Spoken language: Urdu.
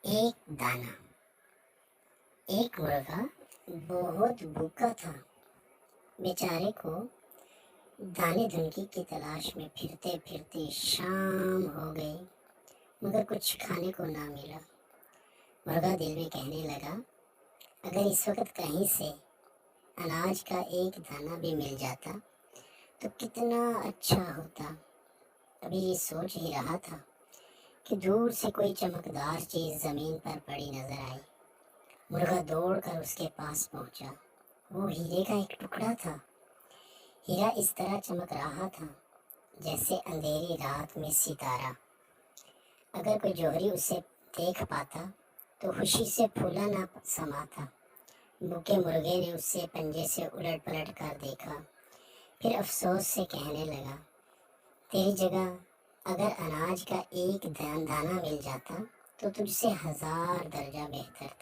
ایک دانا۔ ایک مرغا بہت بھوکا تھا۔ بیچارے کو دانے دھنکی کی تلاش میں پھرتے پھرتے شام ہو گئی، مگر کچھ کھانے کو نہ ملا۔ مرغا دل میں کہنے لگا، اگر اس وقت کہیں سے اناج کا ایک دانہ بھی مل جاتا تو کتنا اچھا ہوتا۔ ابھی یہ سوچ ہی رہا تھا کہ دور سے کوئی چمکدار چیز زمین پر پڑی نظر آئی۔ مرغا دوڑ کر اس کے پاس پہنچا۔ وہ ہیرے کا ایک ٹکڑا تھا۔ ہیرا اس طرح چمک رہا تھا جیسے اندھیری رات میں ستارہ۔ اگر کوئی جوہری اسے دیکھ پاتا تو خوشی سے پھولا نہ سماتا۔ بھوکے مرغے نے اسے پنجے سے الٹ پلٹ کر دیکھا، پھر افسوس سے کہنے لگا، تیری جگہ اگر اناج کا ایک دانہ مل جاتا تو تجھ سے 1000 درجہ بہتر تھا۔